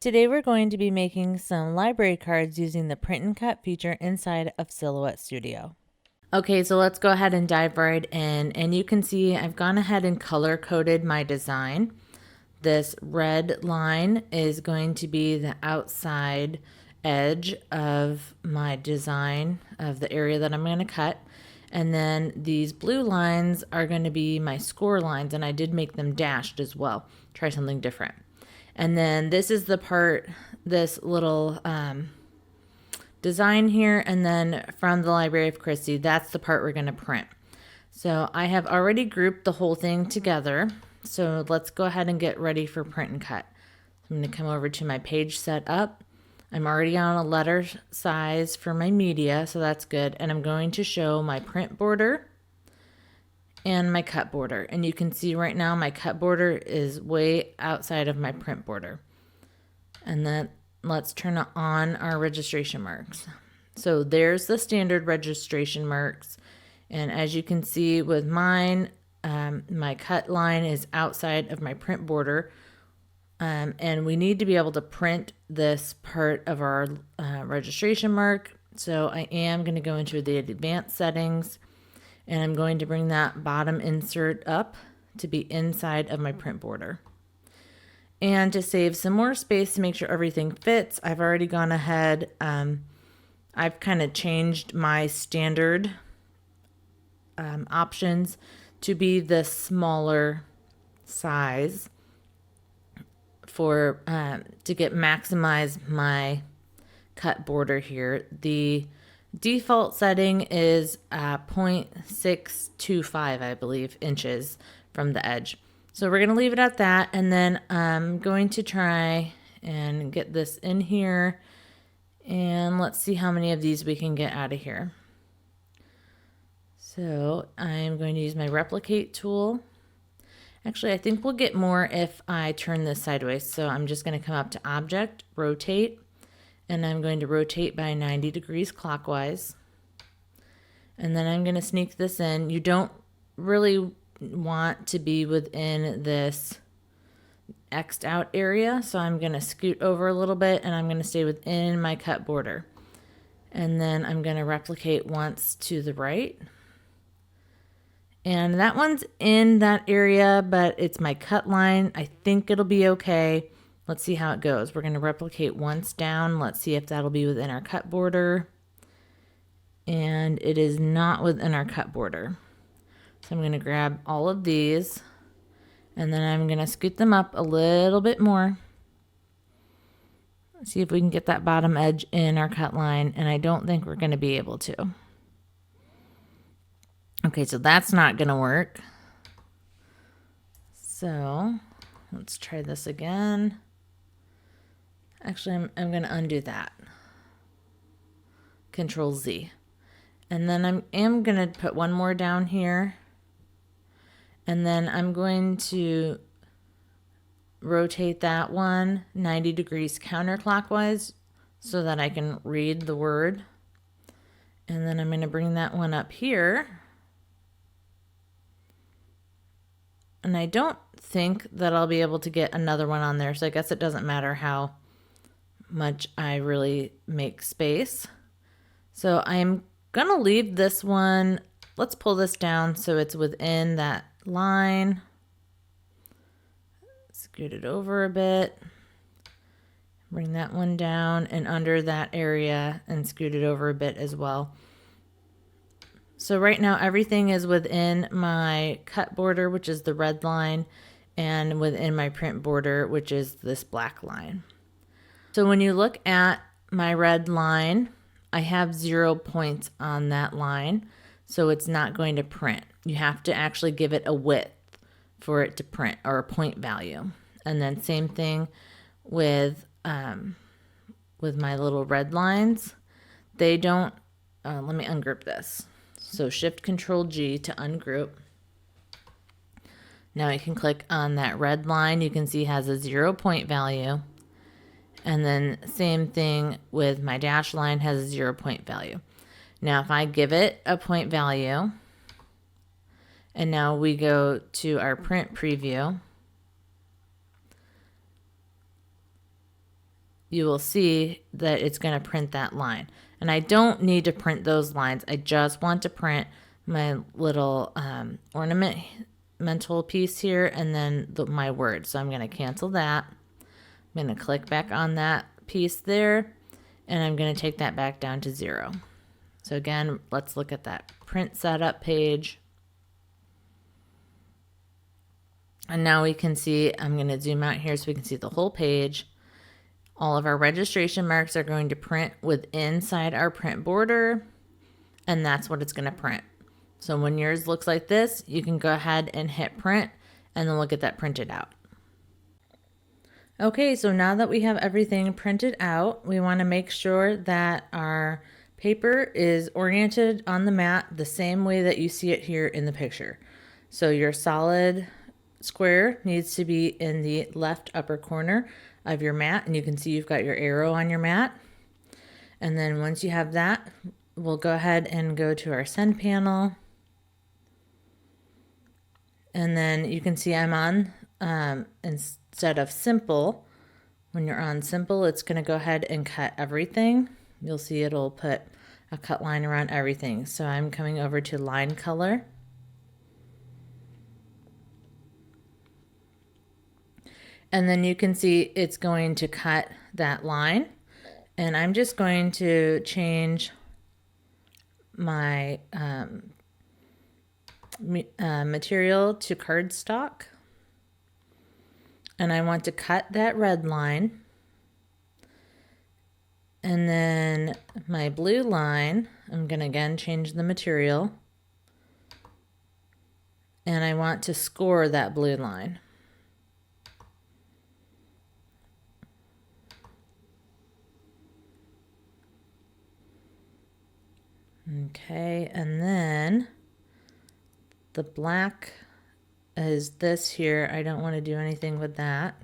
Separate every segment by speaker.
Speaker 1: Today we're going to be making some library cards using the print and cut feature inside of Silhouette Studio. Okay, so let's go ahead and dive right in, and you can see I've gone ahead and color coded my design. This red line is going to be the outside edge of my design of the area that I'm going to cut. And then these blue lines are going to be my score lines, and I did make them dashed as well. Try something different. And then this is the part, this little design here, and then from the Library of Christie, that's the part we're going to print. So I have already grouped the whole thing together. So let's go ahead and get ready for print and cut. I'm going to come over to my page setup. I'm already on a letter size for my media, so that's good. And I'm going to show my print border and my cut border. And you can see right now my cut border is way outside of my print border. And then let's turn on our registration marks. So there's the standard registration marks. And as you can see with mine, my cut line is outside of my print border. And we need to be able to print this part of our registration mark. So I am going to go into the advanced settings, and I'm going to bring that bottom insert up to be inside of my print border. And to save some more space to make sure everything fits, I've already gone ahead. I've kind of changed my standard options to be the smaller size for to maximize my cut border here. The default setting is 0.625, I believe, inches from the edge. So we're going to leave it at that, and then I'm going to try and get this in here, and let's see how many of these we can get out of here. So I'm going to use my replicate tool. Actually, I think we'll get more if I turn this sideways. So I'm just going to come up to Object, Rotate, and I'm going to rotate by 90 degrees clockwise. And then I'm going to sneak this in. You don't really want to be within this X'd out area, so I'm going to scoot over a little bit, and I'm going to stay within my cut border. And then I'm going to replicate once to the right. And that one's in that area, but it's my cut line. I think it'll be okay. Let's see how it goes. We're going to replicate once down. Let's see if that'll be within our cut border. And it is not within our cut border. So I'm going to grab all of these, and then I'm going to scoot them up a little bit more. See if we can get that bottom edge in our cut line, and I don't think we're going to be able to. Okay, so that's not going to work. So let's try this again. Actually, I'm going to undo that. Control Z. And then I am going to put one more down here. And then I'm going to rotate that one 90 degrees counterclockwise so that I can read the word. And then I'm going to bring that one up here. And I don't think that I'll be able to get another one on there, so I guess it doesn't matter how much I really make space. So I'm going to leave this one. Let's pull this down so it's within that line. Scoot it over a bit. Bring that one down and under that area and scoot it over a bit as well. So right now everything is within my cut border, which is the red line, and within my print border, which is this black line. So when you look at my red line, I have 0 points on that line, so it's not going to print. You have to actually give it a width for it to print, or a point value. And then same thing with my little red lines. They don't, let me ungroup this. So Shift Control G to ungroup. Now I can click on that red line. You can see it has a 0 point value. And then same thing with my dash line, has a 0 point value. Now if I give it a point value, and now we go to our print preview, you will see that it's going to print that line. And I don't need to print those lines. I just want to print my little ornamental piece here and then my word. So I'm going to cancel that. I'm going to click back on that piece there, and I'm going to take that back down to 0. So again, let's look at that print setup page. And now we can see, I'm going to zoom out here so we can see the whole page. All of our registration marks are going to print inside our print border, and that's what it's going to print. So when yours looks like this, you can go ahead and hit print, and then we'll get that printed out. Okay, so now that we have everything printed out, we want to make sure that our paper is oriented on the mat the same way that you see it here in the picture. So your solid square needs to be in the left upper corner of your mat, and you can see you've got your arrow on your mat. And then once you have that, we'll go ahead and go to our send panel. And then you can see I'm on, instead of simple, when you're on simple, it's going to go ahead and cut everything. You'll see it'll put a cut line around everything. So I'm coming over to line color. And then you can see it's going to cut that line. And I'm just going to change my material to cardstock. And I want to cut that red line. And then my blue line, I'm going to again change the material. And I want to score that blue line. Okay, and then the black is this here. I don't want to do anything with that.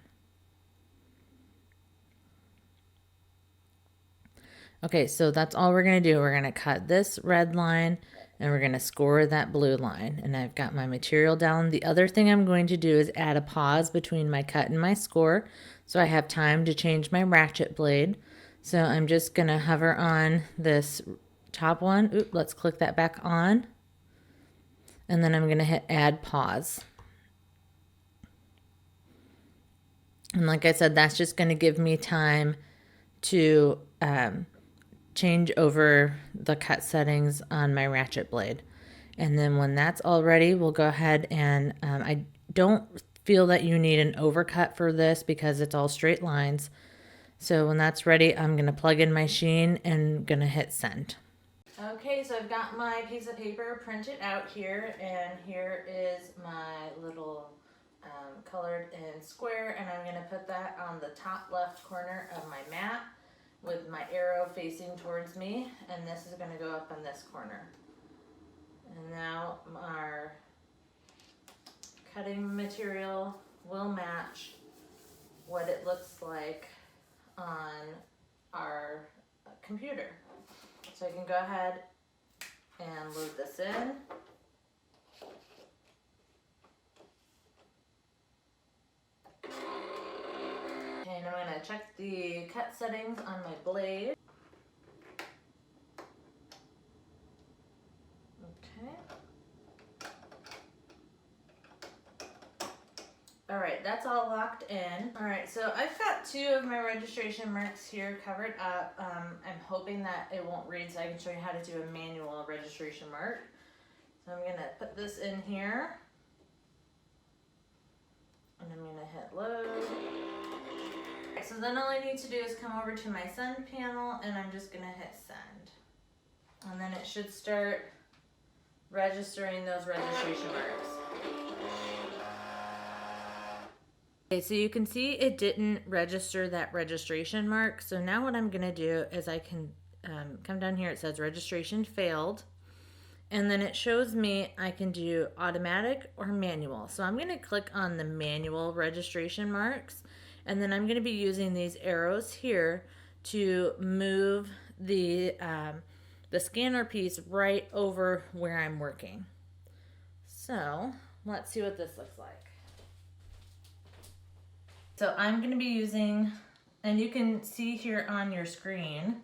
Speaker 1: Okay, so that's all we're going to do. We're going to cut this red line and we're going to score that blue line. And I've got my material down. The other thing I'm going to do is add a pause between my cut and my score, so I have time to change my ratchet blade. So I'm just going to hover on this top one. Oop, let's click that back on. And then I'm going to hit add pause. And like I said, that's just going to give me time to change over the cut settings on my ratchet blade. And then when that's all ready, we'll go ahead and I don't feel that you need an overcut for this because it's all straight lines. So when that's ready, I'm going to plug in my sheen and going to hit send. Okay, so I've got my piece of paper printed out here, and here is my little colored in square, and I'm going to put that on the top left corner of my mat with my arrow facing towards me, and this is going to go up in this corner. And now our cutting material will match what it looks like on our computer. So I can go ahead and load this in. And I'm going to check the cut settings on my blade. Okay. Alright, that's all locked in. Alright, so I've got 2 of my registration marks here covered up. I'm hoping that it won't read, so I can show you how to do a manual registration mark. So I'm going to put this in here. And I'm going to hit load. Okay, so then all I need to do is come over to my send panel, and I'm just going to hit send. And then it should start registering those registration marks. Okay, so you can see it didn't register that registration mark. So now what I'm going to do is I can come down here. It says registration failed. And then it shows me I can do automatic or manual. So I'm going to click on the manual registration marks. And then I'm going to be using these arrows here to move the scanner piece right over where I'm working. So let's see what this looks like. So I'm going to be using And you can see here on your screen,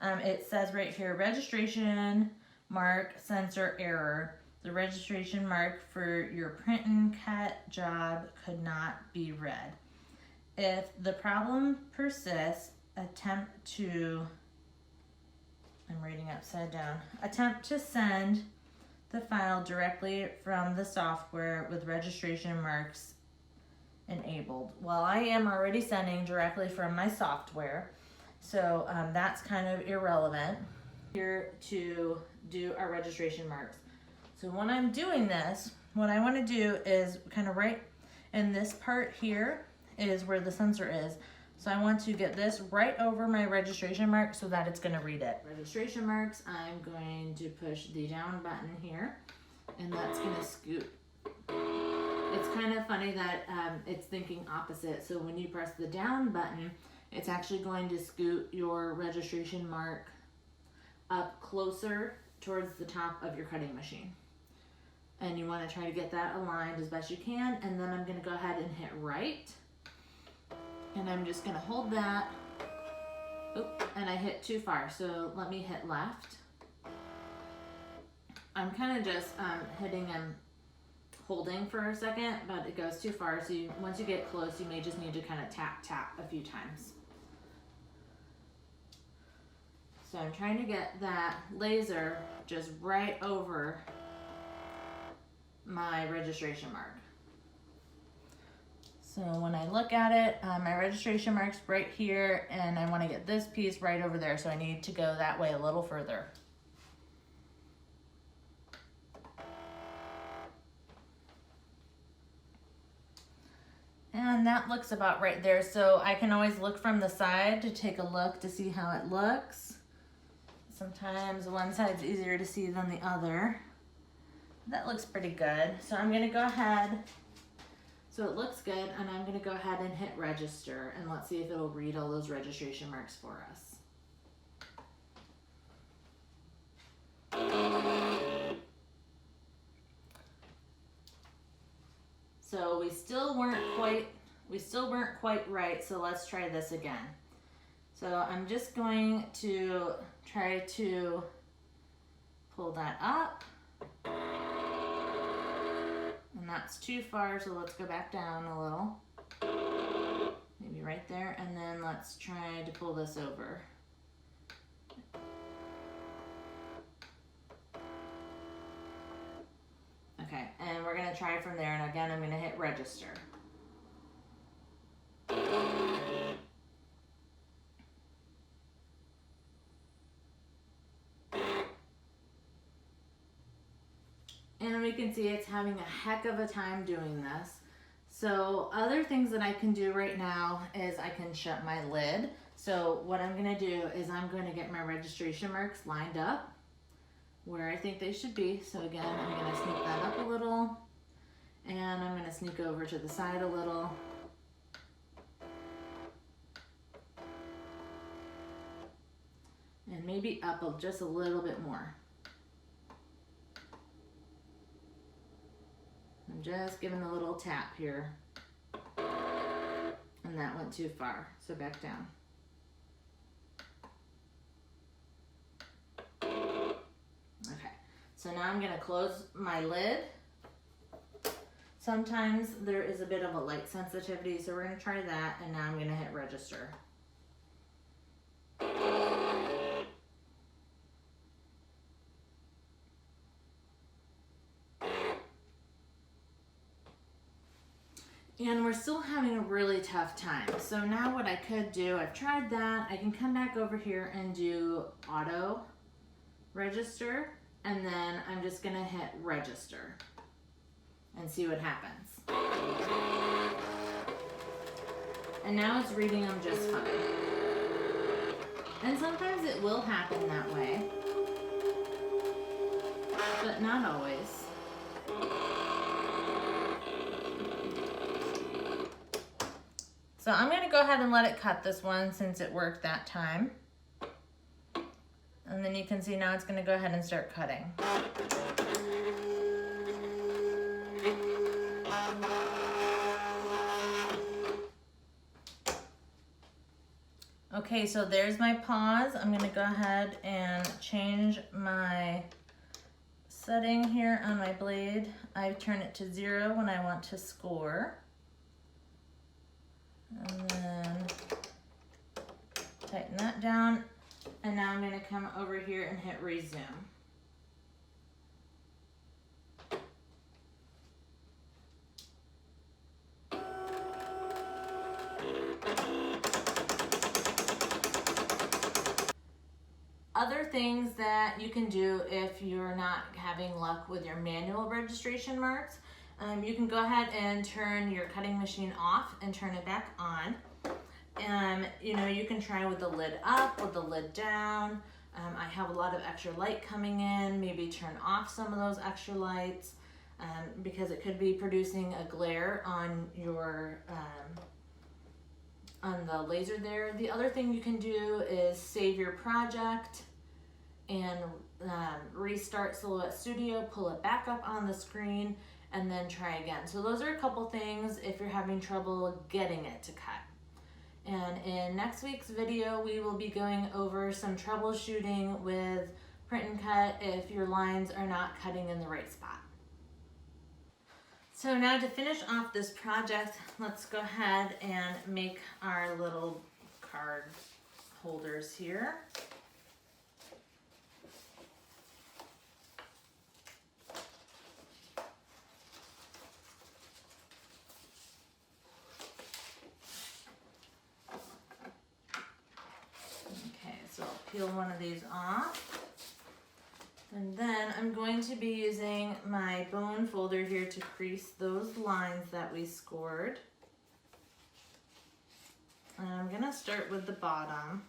Speaker 1: it says right here, registration mark sensor error. The registration mark for your print and cut job could not be read. If the problem persists, attempt to, I'm reading upside down, attempt to send the file directly from the software with registration marks enabled. Well, I am already sending directly from my software, so that's kind of irrelevant. Here to do our registration marks. So when I'm doing this, what I want to do is kind of right in this part here is where the sensor is. So I want to get this right over my registration mark so that it's going to read it. Registration marks, I'm going to push the down button here, and that's going to scoot. It's kind of funny that it's thinking opposite. So when you press the down button, it's actually going to scoot your registration mark up closer towards the top of your cutting machine. And you want to try to get that aligned as best you can. And then I'm going to go ahead and hit right. And I'm just going to hold that. Oop, and I hit too far, so let me hit left. I'm kind of just hitting and holding for a second, but it goes too far. So once you get close, you may just need to kind of tap a few times. So I'm trying to get that laser just right over my registration mark. So when I look at it, my registration mark's right here, and I want to get this piece right over there, so I need to go that way a little further. And that looks about right there, so I can always look from the side to take a look to see how it looks. Sometimes one side's easier to see than the other. That looks pretty good. So I'm gonna go ahead, so it looks good, and I'm gonna go ahead and hit register, and let's see if it'll read all those registration marks for us. So we still weren't quite right, so let's try this again. So I'm just going to try to pull that up. And that's too far, so let's go back down a little. Maybe right there, and then let's try to pull this over. Okay, and we're gonna try from there, and again, I'm gonna hit register. And we can see it's having a heck of a time doing this. So other things that I can do right now is I can shut my lid. So what I'm gonna do is I'm going to get my registration marks lined up where I think they should be. So again, I'm gonna sneak that up a little, and I'm gonna sneak over to the side a little. And maybe up just a little bit more. I'm just giving a little tap here. And that went too far, so back down. Okay, so now I'm gonna close my lid. Sometimes there is a bit of a light sensitivity, so we're gonna try that, and now I'm gonna hit register. And we're still having a really tough time. So now what I could do, I've tried that. I can come back over here and do auto register, and then I'm just gonna hit register and see what happens. And now it's reading them just fine. And sometimes it will happen that way, but not always. So I'm going to go ahead and let it cut this one since it worked that time. And then you can see now it's going to go ahead and start cutting. Okay, so there's my pause. I'm gonna go ahead and change my setting here on my blade. I turn it to 0 when I want to score. And then tighten that down. And now I'm gonna come over here and hit resume. Other things that you can do if you're not having luck with your manual registration marks, you can go ahead and turn your cutting machine off and turn it back on. You can try with the lid up, with the lid down. I have a lot of extra light coming in. Maybe turn off some of those extra lights because it could be producing a glare on your on the laser there. The other thing you can do is save your project and restart Silhouette Studio, pull it back up on the screen, and then try again. So those are a couple things if you're having trouble getting it to cut. And in next week's video, we will be going over some troubleshooting with print and cut if your lines are not cutting in the right spot. So now to finish off this project, let's go ahead and make our little card holders here. Okay, so I'll peel one of these off. And then I'm going to be using my bone folder here to crease those lines that we scored. And I'm going to start with the bottom.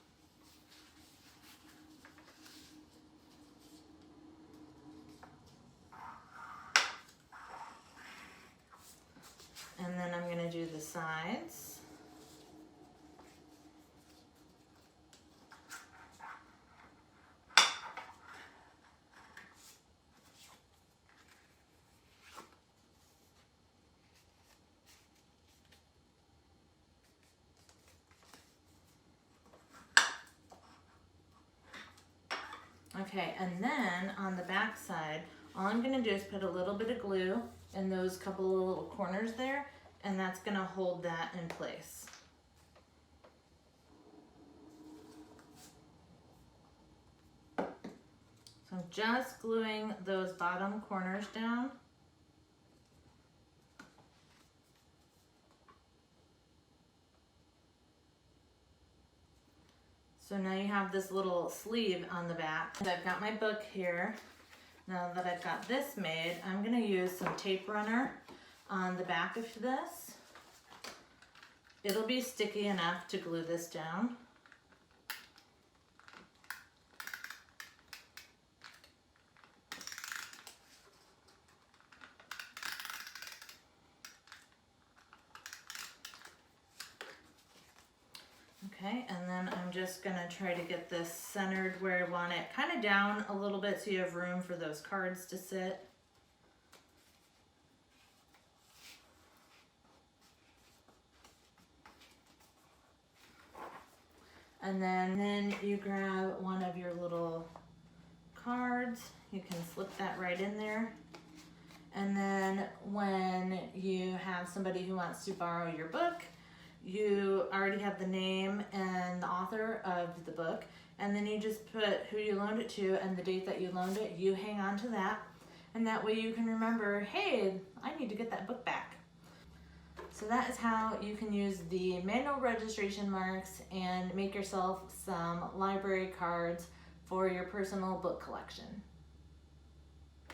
Speaker 1: And then I'm going to do the sides. Okay, and then on the back side, all I'm gonna do is put a little bit of glue in those couple of little corners there, and that's gonna hold that in place. So I'm just gluing those bottom corners down. So now you have this little sleeve on the back. And I've got my book here. Now that I've got this made, I'm gonna use some tape runner on the back of this. It'll be sticky enough to glue this down. Okay, and then I'm just gonna try to get this centered where I want it, kind of down a little bit so you have room for those cards to sit. And then you grab one of your little cards, you can slip that right in there. And then when you have somebody who wants to borrow your book, you already have the name and the author of the book, and then you just put who you loaned it to and the date that you loaned it. You hang on to that, and that way you can remember, hey, I need to get that book back. So that is how you can use the manual registration marks and make yourself some library cards for your personal book collection.